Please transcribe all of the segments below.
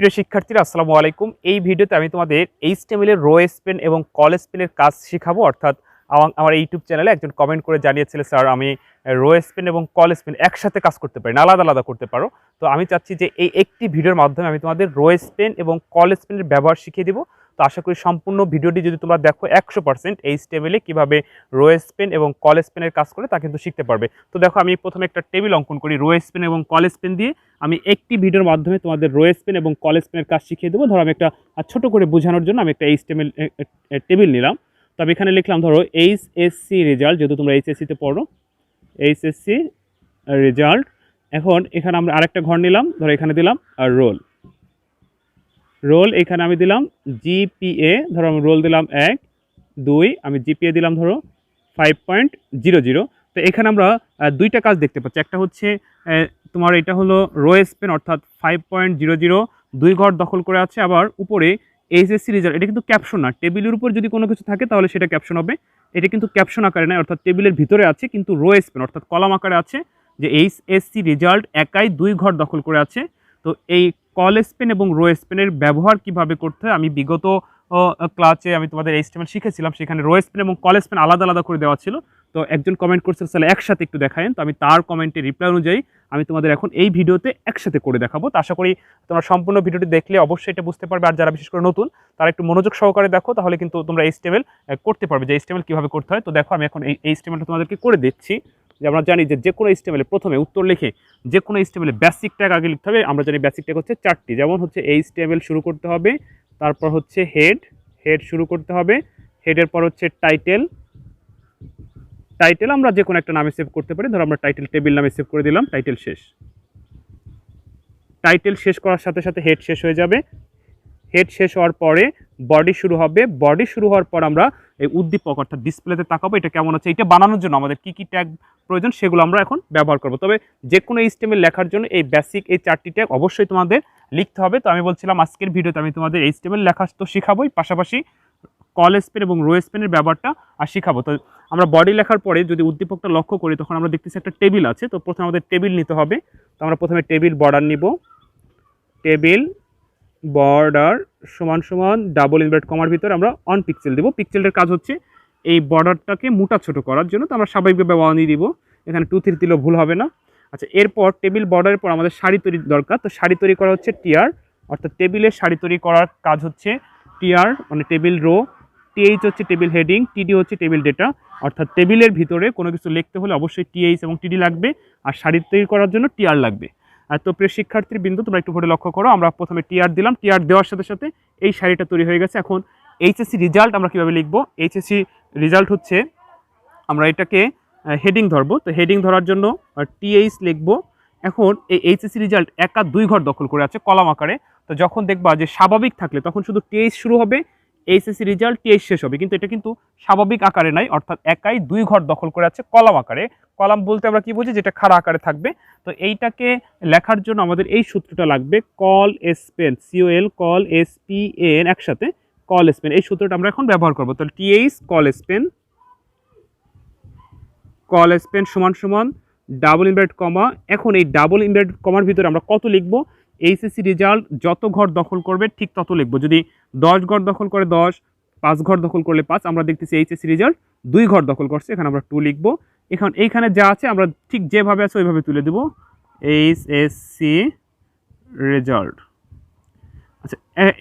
প্রিয় শিক্ষার্থীরা আসসালামু আলাইকুম। এই ভিডিওতে আমি তোমাদের HTML এর রো স্পেন এবং কল স্পেনের কাজ শেখাবো। অর্থাৎ আমার ইউটিউব চ্যানেলে একজন কমেন্ট করে জানিয়েছিল, স্যার আমি রো স্পেন এবং কল স্পেন একসাথে কাজ করতে পারি না, আলাদা আলাদা করতে পারো। তো আমি চাচ্ছি যে এই একটি ভিডিওর মাধ্যমে আমি তোমাদের রো স্পেন এবং কল স্পেনের ব্যবহার শিখিয়ে দিব। তো আশা করি সম্পূর্ণ ভিডিওটি যদি তোমরা দেখো 100% HTML এ কীভাবে রো স্পেন এবং কল স্পেনের কাজ করে তা কিন্তু শিখতে পারবে। তো দেখো, আমি প্রথমে একটা টেবিল অঙ্কন করি রো স্পেন এবং কল স্পেন দিয়ে। আমি একটি ভিডিওর মাধ্যমে তোমাদের রো স্পেন এবং কল স্পেনের কাজ শিখিয়ে দেবো। ধরো আমি একটা ছোট করে বোঝানোর জন্য আমি একটা HTML টেবিল নিলাম। তো আমি এখানে লিখলাম ধরো এইচএসসি রেজাল্ট, যেহেতু তোমরা এইচএসসিতে পড়ো, এইচএসসি রেজাল্ট। এখন এখানে আমরা আরেকটা ঘর নিলাম, ধরো এখানে দিলাম আর রোল, এখানে আমি দিলাম জিপিএ, ধরো আমি রোল দিলাম 1 2, আমি জিপিএ দিলাম ধরো 5.00। তো এখানে আমরা দুইটা কাজ দেখতে পাচ্ছি। একটা হচ্ছে তোমার এটা হলো রো স্পেন, অর্থাৎ 5.00 দুই ঘর দখল করে আছে। আবার উপরে এইচএসসি রেজাল্ট, এটা কিন্তু ক্যাপশন না। টেবিলের উপর যদি কোনো কিছু থাকে তাহলে সেটা ক্যাপশন হবে, এটা কিন্তু ক্যাপশন আকারে নয়, অর্থাৎ টেবিলের ভিতরে আছে কিন্তু রো স্পেন অর্থাৎ কলাম আকারে আছে, যে এইচএসসি রেজাল্ট একাই দুই ঘর দখল করে আছে। তো এই কল স্পেন এবং রো স্পেনের ব্যবহার কিভাবে করতে হয় আমি বিগত ক্লাসে আমি তোমাদের HTML শিখেছিলাম, সেখানে রো স্পেন এবং কল স্পেন আলাদা আলাদা করে দেওয়া ছিল। তো একজন কমেন্ট করছে তাহলে একসাথে একটু দেখায়েন। তো আমি তার কমেন্টের রিপ্লাই অনুযায়ী আমি তোমাদের এখন এই ভিডিওতে একসাথে করে দেখাবো। তো আশা করি তোমরা সম্পূর্ণ ভিডিওটি দেখলে অবশ্যই এটা বুঝতে পারবে। আর যারা বিশেষ করে নতুন তারা একটু মনোযোগ সহকারে দেখো, তাহলে কিন্তু তোমরা HTML করতে পারবে, যে HTML কীভাবে করতে হয়। তো দেখো, আমি এখন এই HTMLটা তোমাদেরকে করে দিচ্ছি। যে আমরা জানি যে কোনো HTML প্রথমে উত্তর লিখে যে কোনো HTML বেসিক ট্যাগ আগে লিখতে হবে। আমরা জানি বেসিক ট্যাগ হচ্ছে 4টি, যেমন হচ্ছে HTML শুরু করতে হবে, তারপর হচ্ছে হেড শুরু করতে হবে, হেডের পর হচ্ছে টাইটেল আমরা যে কোনো একটা নামে সেভ করতে পারি। ধরো আমরা টাইটেল টেবিল নামে সেভ করে দিলাম। টাইটেল শেষ করার সাথে সাথে হেড শেষ হয়ে যাবে। হেড শেষ হওয়ার পরে বডি শুরু হবে। বডি শুরু হওয়ার পর আমরা এই উদ্দীপক অর্থাৎ ডিসপ্লেতে তাকাবো এটা কেমন আছে। এটা বানানোর জন্য আমাদের কী কী ট্যাগ প্রয়োজন সেগুলো আমরা এখন ব্যবহার করব। তবে যে কোনো HTML লেখার জন্য এই বেসিক এই 4টি ট্যাগ অবশ্যই তোমাদের লিখতে হবে। তো আমি বলছিলাম আজকের ভিডিওতে আমি তোমাদের HTML লেখা তো শিখাবোই, পাশাপাশি কল স্পেন এবং রো স্পেনের ব্যাপারটা আর শিখাবো। তো আমরা বডি লেখার পরে যদি উদ্দীপকটা লক্ষ্য করি তখন আমরা দেখতেছি একটা টেবিল আছে। তো প্রথমে আমাদের টেবিল নিতে হবে। তো আমরা প্রথমে টেবিল বর্ডার নিব। টেবিল বর্ডার সমান সমান ডাবল ইনভার্ট কমার ভিতরে আমরা অন পিক্সেল দেবো। পিক্সেলের কাজ হচ্ছে এই বর্ডারটাকে মোটা ছোট করার জন্য। তো আমরা স্বাভাবিকভাবে 1 দিব, এখানে 2 3 দিলেও ভুল হবে না। আচ্ছা, এরপর টেবিল বর্ডারের পর আমাদের সারি তৈরি দরকার। তো সারি তৈরি করা হচ্ছে টিআর, অর্থাৎ টেবিলের সারি তৈরি করার কাজ হচ্ছে টিআর মানে টেবিল রো, টিএইচ হচ্ছে টেবিল হেডিং, টিডি হচ্ছে টেবিল ডেটা। অর্থাৎ টেবিলের ভিতরে কোনো কিছু লিখতে হলে অবশ্যই টিএইচ এবং টিডি লাগবে, আর সারি তৈরি করার জন্য টিআর লাগবে। আর তো প্রিয় শিক্ষার্থীর বিন্দু, তোমরা একটু করে লক্ষ্য করো, আমরা প্রথমে টিআর দিলাম। টিআর দেওয়ার সাথে সাথে এই সারিটা তৈরি হয়ে গেছে। এখন এইচএসসি রেজাল্ট আমরা কীভাবে লিখবো? এইচএসসি রেজাল্ট হচ্ছে আমরা এটাকে হেডিং ধরবো। তো হেডিং ধরার জন্য টিএইচ লিখবো। এখন এই এইচএসসি রেজাল্ট একা 2 ঘর দখল করে আছে কলাম আকারে। তো যখন দেখবা যে স্বাভাবিক থাকলে তখন শুধু টিএইচ শুরু হবে, এইচএসসি রেজাল্ট টিএইচ শেষ হবে, কিন্তু এটা কিন্তু স্বাভাবিক আকারে নাই, অর্থাৎ একাই 2 ঘর দখল করে আছে কলাম আকারে। কলাম বলতে আমরা কি বুঝি? যেটা খাড়া আকারে থাকবে। তো এইটাকে লেখার জন্য আমাদের এই সূত্রটা লাগবে, call Spain, COL call SPN একসাথে কল স্পেন। এই সূত্রটা আমরা এখন ব্যবহার করবো। তাহলে টিএইচ কল স্পেন সমান সমান ডাবল ইনভার্ট কমা। এখন এই ডাবল ইনভার্ট কমার ভিতরে আমরা কত লিখবো? এইচএসসি রেজাল্ট যত ঘর দখল করবে ঠিক তত লিখবো। যদি 10 ঘর দখল করে 10, 5 ঘর দখল করলে 5। আমরা দেখতেছি এইচএসসি রেজাল্ট 2 ঘর দখল করছে, এখানে আমরা 2 লিখবো। এখন এইখানে যা আছে আমরা ঠিক যেভাবে আছে ওইভাবে তুলে দেবো, এইচএসসি রেজাল্ট। আচ্ছা,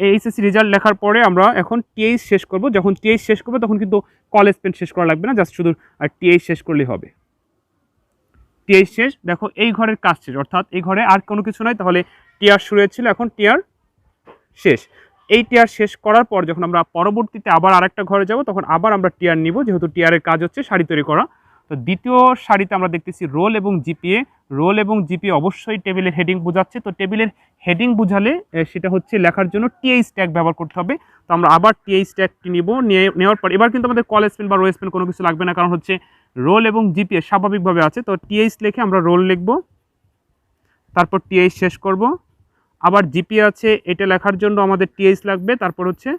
এইচএসসি রেজাল্ট লেখার পরে আমরা এখন টিএইচ শেষ করব। যখন টিএইচ শেষ করবো তখন কিন্তু কল স্পেন শেষ করা লাগবে না, জাস্ট শুধু টিএইচ শেষ করলেই হবে। টিআর শেষ। দেখো এই ঘরের কাজ শেষ, অর্থাৎ এই ঘরে আর কোনো কিছু নাই। তাহলে টিআর শুরু হয়েছিল, এখন টিআর শেষ। এই টিআর শেষ করার পর যখন আমরা পরবর্তীতে আবার আরেকটা ঘরে যাব তখন আবার আমরা টিআর নিব, যেহেতু টিআরের কাজ হচ্ছে সারি তৈরি করা। তো দ্বিতীয় সারিতে আমরা দেখতেছি রোল এবং জিপিএ অবশ্যই টেবিলের হেডিং বোঝাচ্ছে। তো টেবিলের হেডিং বোঝালে সেটা হচ্ছে লেখার জন্য টিএইচ ট্যাগ ব্যবহার করতে হবে। তো আমরা আবার টিএইচ ট্যাগটি নিব। নেওয়ার পর এবার কিন্তু আমাদের কল স্পেন বা রো স্পেন কোনো কিছু লাগবে না, কারণ হচ্ছে রোল এবং জিপিএ স্বাভাবিকভাবে আছে। তো টিএইচ লিখে আমরা রোল লিখব, তারপর টিএইচ শেষ করব। আবার জিপিএ আছে, এটা লেখার জন্য আমাদের টিএইচ লাগবে, তারপর হচ্ছে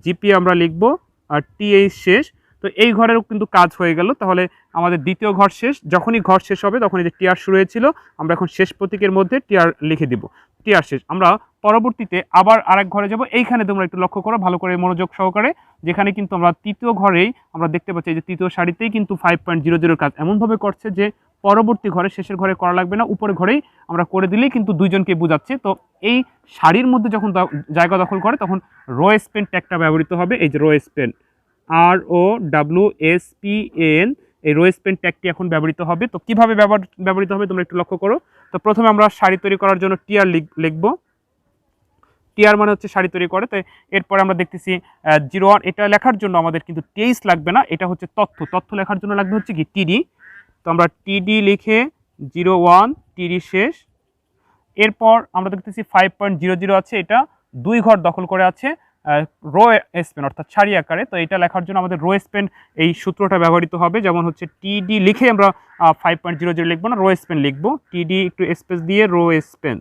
জিপিএ আমরা লিখব আর টিএইচ শেষ। তো এই ঘরেরও কিন্তু কাজ হয়ে গেল। তাহলে আমাদের দ্বিতীয় ঘর শেষ। যখনই ঘর শেষ হবে তখন এই যে টিয়ার শুরু হয়েছিল, আমরা এখন শেষ প্রতীকের মধ্যে টিয়ার লিখে দিব। টিয়ার শেষ। আমরা পরবর্তীতে আবার আরেক ঘরে যাব। এইখানে তোমরা একটু লক্ষ্য করো ভালো করে মনোযোগ সহকারে, যেখানে কিন্তু আমরা তৃতীয় ঘরেই আমরা দেখতে পাচ্ছি যে তৃতীয় সারিতেই কিন্তু 5.00 কাজ এমনভাবে করছে যে পরবর্তী ঘরে, শেষের ঘরে করা লাগবে না, উপরের ঘরেই আমরা করে দিলেই কিন্তু দুইজনকে বোঝাচ্ছে। তো এই সারির মধ্যে যখন জায়গা দখল করে তখন রো স্পেন ট্যাগটা ব্যবহৃত হবে। এই যে রো স্পেন, ROWSPN, এই রো স্পেন ট্যাগটি এখন ব্যবহৃত হবে। তো কীভাবে ব্যবহৃত হবে তোমরা একটু লক্ষ্য করো। তো প্রথমে আমরা সারি তৈরি করার জন্য টিয়ার লিখব। টিয়ার মানে হচ্ছে সারি তৈরি করে। তো এরপরে আমরা দেখতেছি 01, এটা লেখার জন্য আমাদের কিন্তু টেইস লাগবে না, এটা হচ্ছে তথ্য লেখার জন্য লাগবে হচ্ছে কি টিডি। তো আমরা টিডি লিখে 01 টিডি শেষ। এরপর আমরা দেখতেছি 5.00 আছে, এটা 2 ঘর দখল করে আছে রো স্পেন অর্থাৎ সারি আকারে। তো এটা লেখার জন্য আমাদের রো স্পেন এই সূত্রটা ব্যবহৃত হবে। যেমন হচ্ছে টিডি লিখে আমরা 5.00 লিখবো না, রো স্পেন লিখবো। টিডি একটু স্পেস দিয়ে রো স্পেন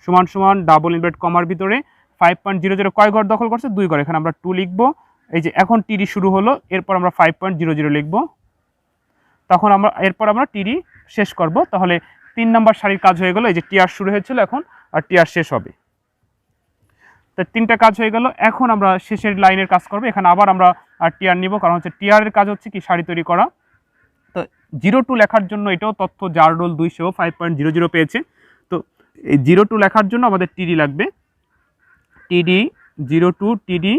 সমান সমান ডাবল ইনভার্ট কমার ভিতরে 5.00 কয় ঘর দখল করছে? 2 ঘর, এখানে আমরা 2 লিখবো। এই যে এখন টিডি শুরু হলো, এরপর আমরা 5.00 লিখবো, তখন এরপর আমরা টিডি শেষ করব। তাহলে 3 নম্বর সারির কাজ হয়ে গেল। এই যে টিয়ার শুরু হয়েছিল এখন আর টিয়ার শেষ হবে। তো 3টা কাজ হয়ে গেল। এখন আমরা শেষের লাইনের কাজ করব। এখানে আবার আমরা টিয়ার নিব, কারণ হচ্ছে টিয়ারের কাজ হচ্ছে কি সারি তৈরি করা। তো 02 লেখার জন্য এটাও তথ্য জার রোল 2 সেও 5.00 পেয়েছে। তো এই 02 লেখার জন্য আমাদের টিডি লাগবে। টিডি 02 টিডি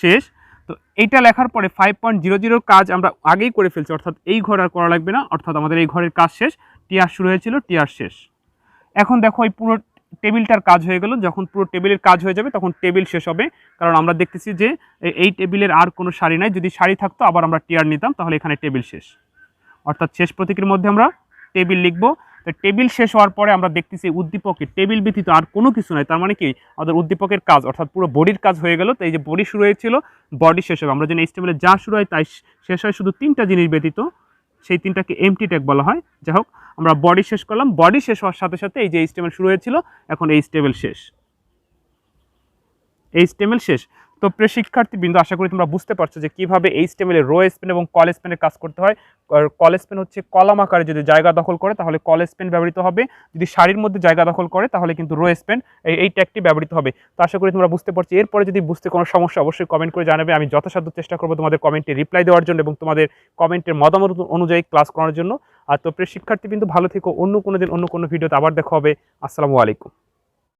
শেষ। তো এইটা লেখার পরে 5.00 কাজ আমরা আগেই করে ফেলছি, অর্থাৎ এই ঘর আর করা লাগবে না, অর্থাৎ আমাদের এই ঘরের কাজ শেষ। টিয়ার শুরু হয়েছিল, টিয়ার শেষ। এখন দেখো এই পুরো টেবিলটার কাজ হয়ে গেল। যখন পুরো টেবিলের কাজ হয়ে যাবে তখন টেবিল শেষ হবে, কারণ আমরা দেখতেছি যে এই টেবিলের আর কোনো সারি নাই। যদি সারি থাকতো আবার আমরা টিয়ার নিতাম, তাহলে এখানে টেবিল শেষ, অর্থাৎ শেষ প্রতীকের মধ্যে আমরা টেবিল লিখবো। তো টেবিল শেষ হওয়ার পরে আমরা দেখতেছি উদ্দীপকে টেবিল ব্যতীত আর কোনো কিছু নাই। তার মানে কি আমাদের উদ্দীপকের কাজ অর্থাৎ পুরো বডির কাজ হয়ে গেল। তো এই যে বডি শুরু হয়েছিল, বডি শেষ হবে। আমরা যেন HTML যা শুরু হয় তাই শেষ হয়, শুধু 3টা জিনিস ব্যতীত, সেই 3টাকে এমটি ট্যাগ বলা হয়। যাই হোক, আমরা বডি শেষ করলাম। বডি শেষ হওয়ার সাথে সাথে এই যে HTML শুরু হয়েছিল, এখন HTML শেষ, HTML শেষ। তো প্রিয় শিক্ষার্থীবৃন্দ, আশা করি তোমরা বুঝতে পারছো যে কীভাবে HTML এর রো স্পেন এবং কল স্পেনের কাজ করতে হয়। কল স্পেন হচ্ছে কলাম আকারে যদি জায়গা দখল করে তাহলে কল স্পেন ব্যবহৃত হবে, যদি সারির মধ্যে জায়গা দখল করে তাহলে কিন্তু রো স্পেন এই ট্যাগটি ব্যবহৃত হবে। তো আশা করি তোমরা বুঝতে পারছো। এরপরে যদি বুঝতে কোনো সমস্যা অবশ্যই কমেন্ট করে জানাবে, আমি যথাসাধ্য চেষ্টা করবো তোমাদের কমেন্টে রিপ্লাই দেওয়ার জন্য এবং তোমাদের কমেন্টের মতামত অনুযায়ী ক্লাস করার জন্য। আর তো প্রিয় শিক্ষার্থীবৃন্দ, ভালো থেকো। অন্য কোনো দিন অন্য কোনো ভিডিওতে আবার দেখা হবে। আসসালামু আলাইকুম।